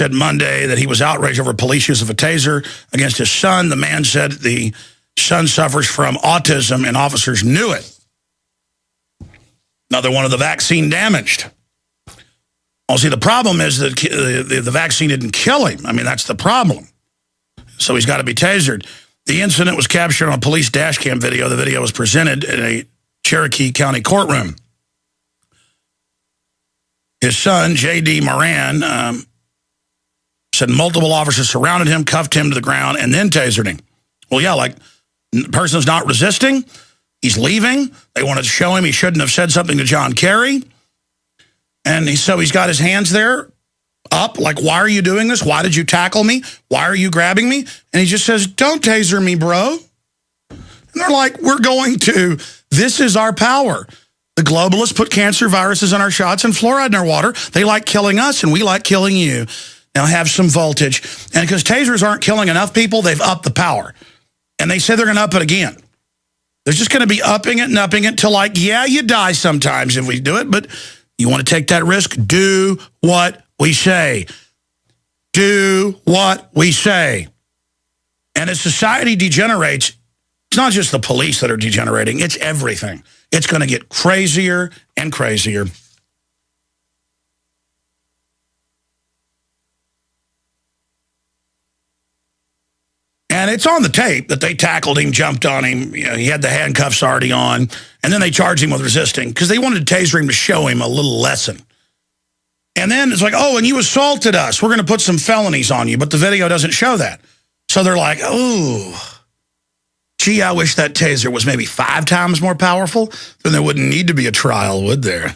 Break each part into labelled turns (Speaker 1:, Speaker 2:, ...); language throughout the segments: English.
Speaker 1: said Monday that he was outraged over police use of a taser against his son. The man said the son suffers from autism and officers knew it. Another one of the vaccine damaged. Well, see, the problem is that the vaccine didn't kill him. I mean, that's the problem. So he's got to be tasered. The incident was captured on a police dash cam video. The video was presented in a Cherokee County courtroom. His son, J.D. Moran, said multiple officers surrounded him, cuffed him to the ground, and then tasered him. Well, yeah, like, the person's not resisting. He's leaving. They wanted to show him he shouldn't have said something to John Kerry. And so he's got his hands there up, like, why are you doing this? Why did you tackle me? Why are you grabbing me? And he just says, don't taser me, bro. And they're like, we're going to. This is our power. The globalists put cancer viruses in our shots and fluoride in our water. They like killing us, and we like killing you. Now have some voltage. And because tasers aren't killing enough people, they've upped the power. And they say they're going to up it again. They're just going to be upping it and upping it till, like, yeah, you die sometimes if we do it, but you want to take that risk? Do what we say. Do what we say. And as society degenerates, it's not just the police that are degenerating, it's everything. It's going to get crazier and crazier. And it's on the tape that they tackled him, jumped on him. You know, he had the handcuffs already on. And then they charged him with resisting because they wanted to taser him to show him a little lesson. And then it's like, oh, and you assaulted us. We're going to put some felonies on you. But the video doesn't show that. So they're like, oh, gee, I wish that taser was maybe 5 times more powerful. Then there wouldn't need to be a trial, would there?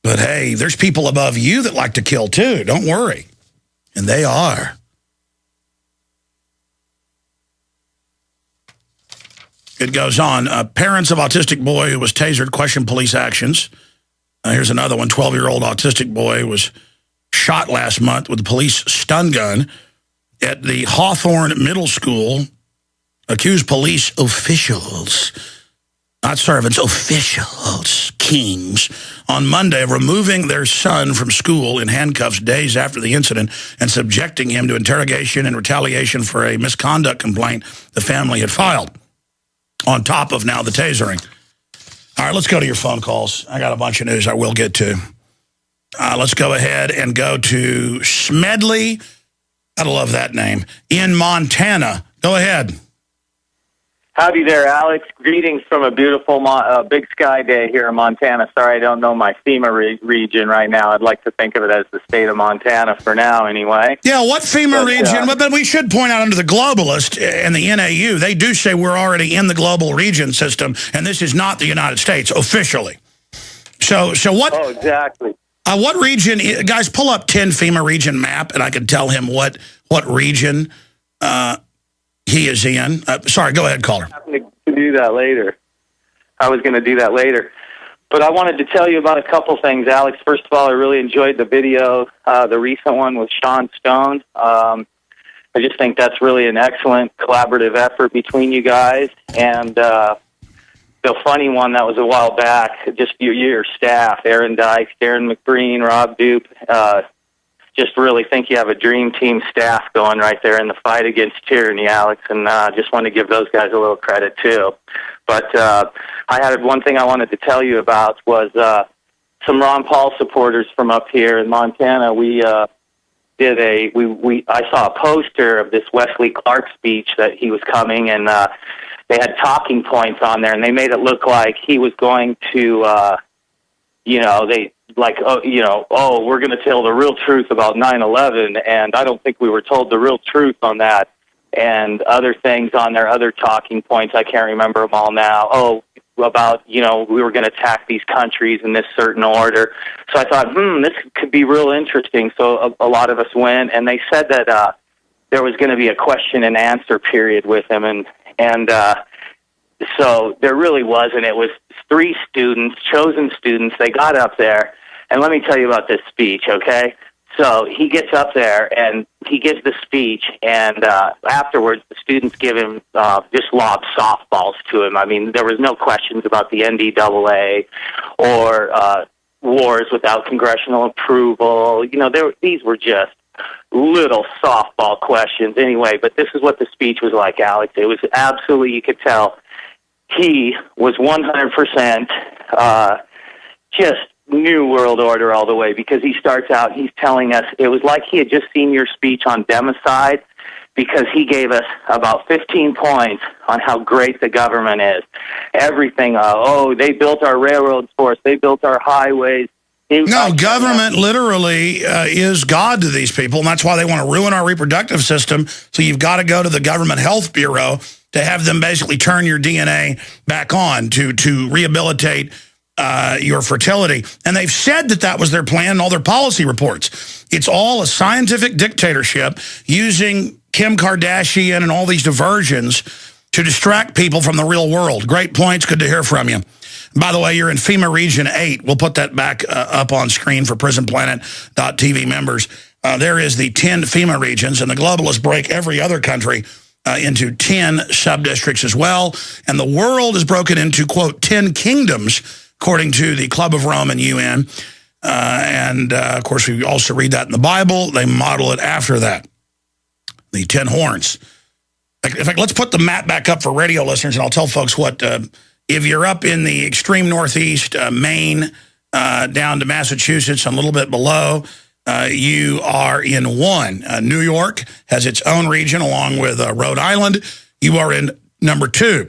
Speaker 1: But hey, there's people above you that like to kill too. Don't worry. And they are. It goes on. Parents of autistic boy who was tasered question police actions. Here's another one. 12-year-old autistic boy was shot last month with a police stun gun at the Hawthorne Middle School. Accused police officials, not servants, officials, kings, on Monday of removing their son from school in handcuffs days after the incident and subjecting him to interrogation in retaliation for a misconduct complaint the family had filed, on top of now the tasering. All right, let's go to your phone calls. I got a bunch of news I will get to. Let's go ahead and go to Smedley. I love that name. In Montana. Go ahead.
Speaker 2: Howdy there, Alex. Greetings from a beautiful Big Sky Day here in Montana. Sorry, I don't know my FEMA region right now. I'd like to think of it as the state of Montana for now, anyway.
Speaker 1: Yeah, what FEMA region? But we should point out under the globalist and the NAU, they do say we're already in the global region system, and this is not the United States officially. So what?
Speaker 2: Oh, exactly.
Speaker 1: What region? Guys, pull up 10 FEMA region map, and I can tell him what region he is in. Sorry, go ahead, caller.
Speaker 2: I'm going to do that later. I was going to do that later. But I wanted to tell you about a couple things, Alex. First of all, I really enjoyed the video, the recent one with Sean Stone. I just think that's really an excellent collaborative effort between you guys. And the funny one that was a while back, just your staff, Aaron Dykes, Darren McBreen, Rob Dupe, just really think you have a dream team staff going right there in the fight against tyranny, Alex, and just want to give those guys a little credit, too. But I had one thing I wanted to tell you about was some Ron Paul supporters from up here in Montana. I saw a poster of this Wesley Clark speech that he was coming, and they had talking points on there, and they made it look like he was going to, we're going to tell the real truth about 9/11, and I don't think we were told the real truth on that, and other things on there, other talking points, I can't remember them all now. Oh, about, we were going to attack these countries in this certain order. So I thought, this could be real interesting. So a lot of us went, and they said that there was going to be a question and answer period with him, and so there really wasn't. It was 3 students, chosen students. They got up there, and let me tell you about this speech, okay? So he gets up there, and he gives the speech, and afterwards the students give him, just lob softballs to him. I mean, there was no questions about the NDAA or wars without congressional approval. You know, these were just little softball questions anyway, but this is what the speech was like, Alex. It was absolutely, you could tell he was 100% just New World Order all the way, because he starts out, he's telling us, it was like he had just seen your speech on democide, because he gave us about 15 points on how great the government is. Everything, they built our railroads for us, they built our highways.
Speaker 1: No, government literally is God to these people, and that's why they want to ruin our reproductive system. So you've got to go to the Government Health Bureau to have them basically turn your DNA back on to rehabilitate your fertility. And they've said that that was their plan in all their policy reports. It's all a scientific dictatorship using Kim Kardashian and all these diversions to distract people from the real world. Great points. Good to hear from you. By the way, you're in FEMA Region 8. We'll put that back up on screen for Prisonplanet.tv members. There is the 10 FEMA regions, and the globalists break every other country into 10 sub-districts as well. And the world is broken into, quote, 10 kingdoms, according to the Club of Rome and UN. Of course, we also read that in the Bible. They model it after that. The 10 horns. In fact, let's put the map back up for radio listeners, and I'll tell folks what... if you're up in the extreme northeast, Maine, down to Massachusetts, and a little bit below, you are in 1. New York has its own region along with Rhode Island. You are in number 2.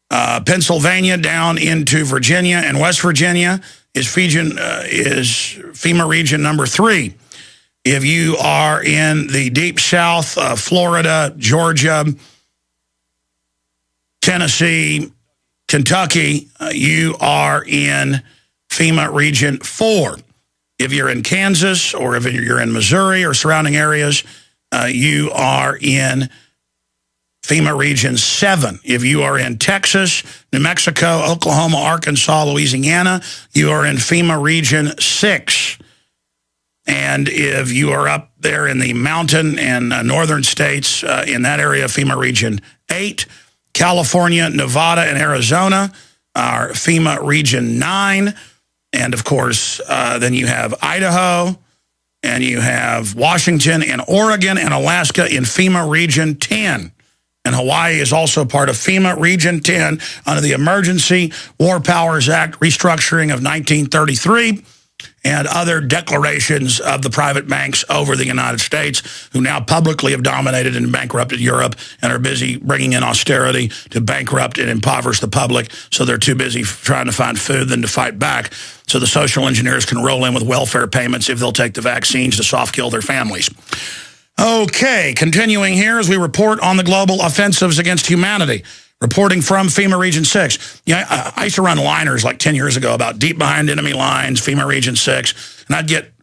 Speaker 1: Pennsylvania down into Virginia and West Virginia is FEMA region number 3. If you are in the deep south, Florida, Georgia, Tennessee, Kentucky, you are in FEMA Region 4. If you're in Kansas or if you're in Missouri or surrounding areas, you are in FEMA Region 7. If you are in Texas, New Mexico, Oklahoma, Arkansas, Louisiana, you are in FEMA Region 6. And if you are up there in the mountain and northern states, in that area, FEMA Region 8. California, Nevada, and Arizona are FEMA Region 9. And, of course, then you have Idaho, and you have Washington and Oregon and Alaska in FEMA Region 10. And Hawaii is also part of FEMA Region 10 under the Emergency War Powers Act restructuring of 1933 and other declarations of the private banks over the United States, who now publicly have dominated and bankrupted Europe and are busy bringing in austerity to bankrupt and impoverish the public, so they're too busy trying to find food than to fight back, so the social engineers can roll in with welfare payments if they'll take the vaccines to soft-kill their families. Okay, continuing here as we report on the global offensives against humanity. Reporting from FEMA Region 6. Yeah, I used to run liners like 10 years ago about deep behind enemy lines, FEMA Region 6, and I'd get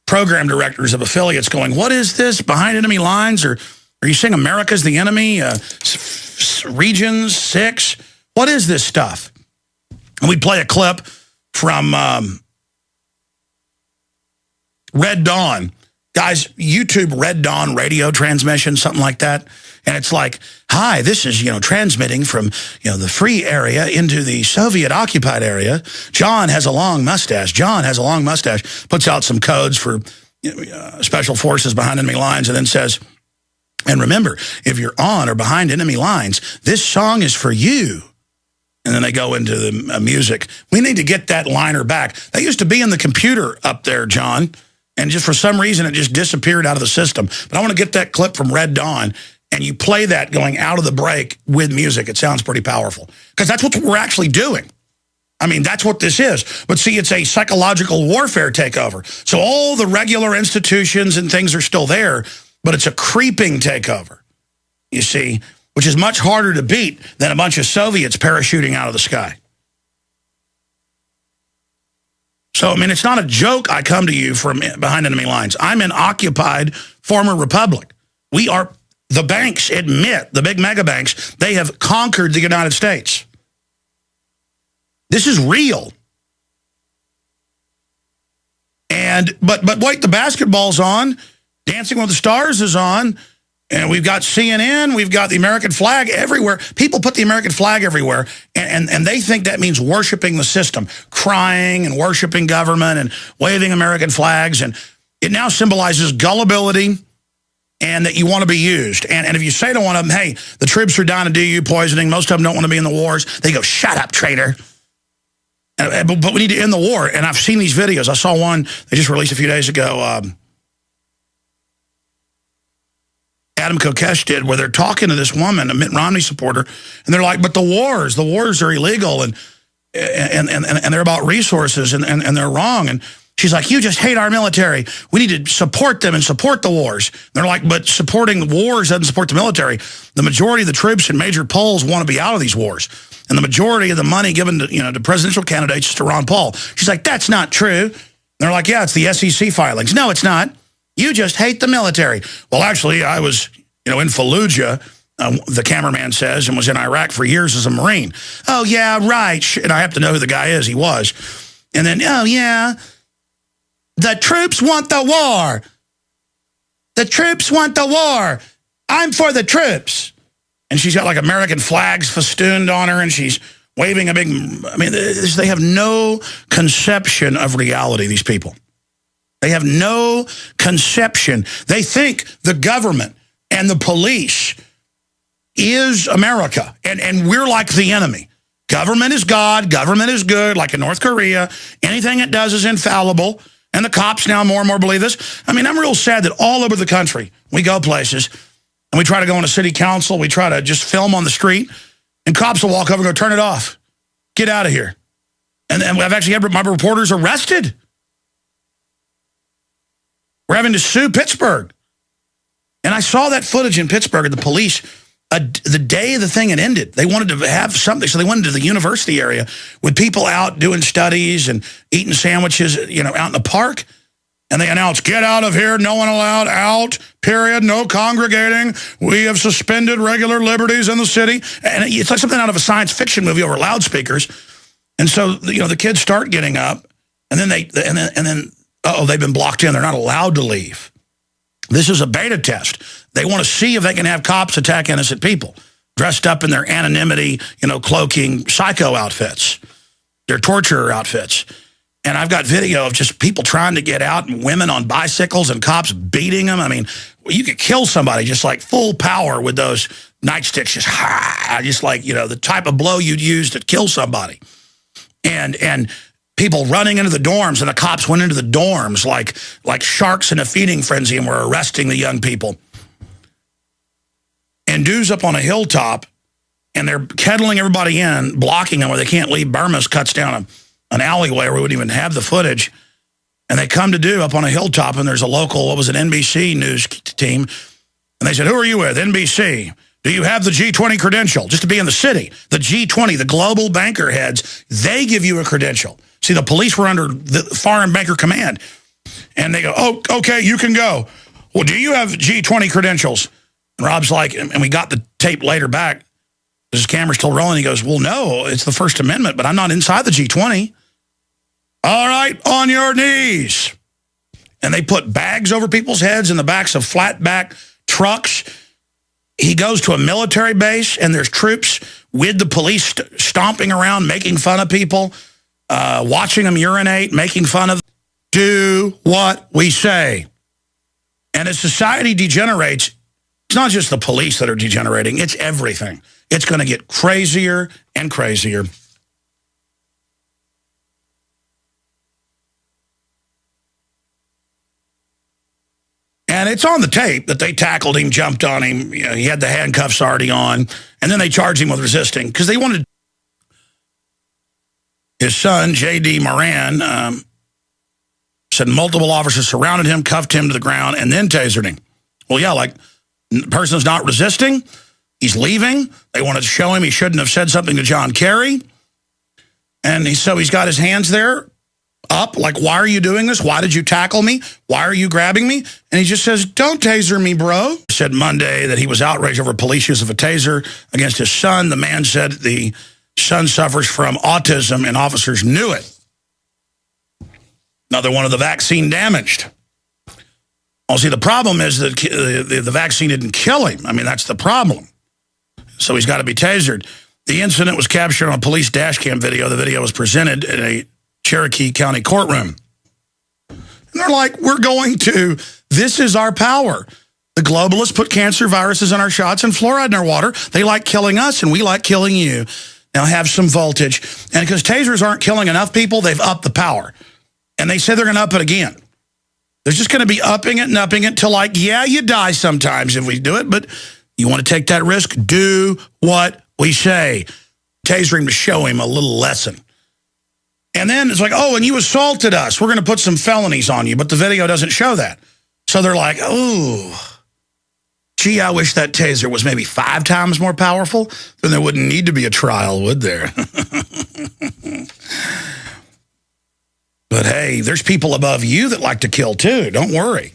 Speaker 1: program directors of affiliates going, what is this, behind enemy lines? Or are you saying America's the enemy? Region 6? What is this stuff? And we'd play a clip from Red Dawn. Guys, YouTube Red Dawn radio transmission, something like that. And it's like, hi, this is, transmitting from, the free area into the Soviet-occupied area. John has a long mustache. John has a long mustache. Puts out some codes for special forces behind enemy lines and then says, and remember, if you're on or behind enemy lines, this song is for you. And then they go into the music. We need to get that liner back. That used to be in the computer up there, John. And just for some reason, it just disappeared out of the system. But I want to get that clip from Red Dawn, and you play that going out of the break with music. It sounds pretty powerful. Because that's what we're actually doing. I mean, that's what this is. But see, it's a psychological warfare takeover. So all the regular institutions and things are still there, but it's a creeping takeover, you see, which is much harder to beat than a bunch of Soviets parachuting out of the sky. So, I mean, it's not a joke I come to you from behind enemy lines. I'm an occupied former republic. We are, the banks admit, the big mega banks, they have conquered the United States. This is real. But wait, the basketball's on. Dancing with the Stars is on. And we've got CNN, we've got the American flag everywhere. People put the American flag everywhere, and they think that means worshiping the system, crying and worshiping government and waving American flags. And it now symbolizes gullibility and that you want to be used. And if you say to one of them, hey, the troops are dying of DU poisoning, most of them don't want to be in the wars, they go, shut up, traitor. But we need to end the war. And I've seen these videos. I saw one they just released a few days ago. Adam Kokesh did, where they're talking to this woman, a Mitt Romney supporter, and they're like, but the wars are illegal, and they're about resources, and they're wrong. And she's like, you just hate our military. We need to support them and support the wars. And they're like, but supporting wars doesn't support the military. The majority of the troops in major polls want to be out of these wars. And the majority of the money given to, to presidential candidates is to Ron Paul. She's like, that's not true. And they're like, yeah, it's the SEC filings. No, it's not. You just hate the military. Well, actually, I was, in Fallujah, the cameraman says, and was in Iraq for years as a Marine. Oh, yeah, right. And I have to know who the guy is. He was. And then, oh, yeah, the troops want the war. The troops want the war. I'm for the troops. And she's got like American flags festooned on her, and she's waving a big, they have no conception of reality, these people. They have no conception. They think the government and the police is America, and we're like the enemy. Government is God, government is good, like in North Korea. Anything it does is infallible, and the cops now more and more believe this. I'm real sad that all over the country, we go places, and we try to go on a city council, we try to just film on the street, and cops will walk over and go, turn it off. Get out of here. And I've actually had my reporters arrested. We're having to sue Pittsburgh. And I saw that footage in Pittsburgh of the police the day the thing had ended. They wanted to have something, so they went into the university area with people out doing studies and eating sandwiches, out in the park. And they announced, get out of here, no one allowed out, period, no congregating. We have suspended regular liberties in the city. And it's like something out of a science fiction movie over loudspeakers. And so, the kids start getting up, and then they've been blocked in. They're not allowed to leave. This is a beta test. They want to see if they can have cops attack innocent people dressed up in their anonymity, cloaking psycho outfits, their torture outfits. And I've got video of just people trying to get out, and women on bicycles and cops beating them. You could kill somebody just like full power with those nightsticks, just like, the type of blow you'd use to kill somebody. And people running into the dorms, and the cops went into the dorms like sharks in a feeding frenzy and were arresting the young people. And dudes up on a hilltop, and they're kettling everybody in, blocking them where they can't leave. Burma's cuts down an alleyway where we wouldn't even have the footage. And they come to do up on a hilltop, and there's a local, an NBC news team. And they said, who are you with? NBC. Do you have the G20 credential just to be in the city? The G20, the global banker heads, they give you a credential. See, the police were under the foreign banker command. And they go, oh, okay, you can go. Well, do you have G20 credentials? And Rob's like, and we got the tape later back. His camera's still rolling. He goes, well, no, it's the First Amendment, but I'm not inside the G20. All right, on your knees. And they put bags over people's heads in the backs of flatback trucks. He goes to a military base, and there's troops with the police stomping around, making fun of people, watching them urinate, making fun of them. Do what we say. And as society degenerates, it's not just the police that are degenerating, it's everything. It's going to get crazier and crazier. And it's on the tape that they tackled him, jumped on him. He had the handcuffs already on. And then they charged him with resisting because they wanted his son, J.D. Moran, said multiple officers surrounded him, cuffed him to the ground, and then tasered him. Well, yeah, like the person's not resisting. He's leaving. They wanted to show him he shouldn't have said something to John Kerry. And so he's got his hands there up, like, why are you doing this? Why did you tackle me? Why are you grabbing me? And he just says, don't taser me, bro. He said Monday that he was outraged over police use of a taser against his son. The man said the son suffers from autism and officers knew it. Another one of the vaccine damaged. Well, see, the problem is that the vaccine didn't kill him. I mean, that's the problem. So he's got to be tasered. The incident was captured on a police dash cam video. The video was presented in a Cherokee County courtroom. And they're like, this is our power. The globalists put cancer viruses in our shots and fluoride in our water. They like killing us, and we like killing you. Now have some voltage. And because tasers aren't killing enough people, they've upped the power. And they say they're going to up it again. They're just going to be upping it and upping it till, like, yeah, you die sometimes if we do it, but you want to take that risk? Do what we say. Taser him to show him a little lesson. And then it's like, oh, and you assaulted us. We're going to put some felonies on you, but the video doesn't show that. So they're like, oh, gee, I wish that taser was maybe 5 times more powerful. Then there wouldn't need to be a trial, would there? But hey, there's people above you that like to kill too. Don't worry.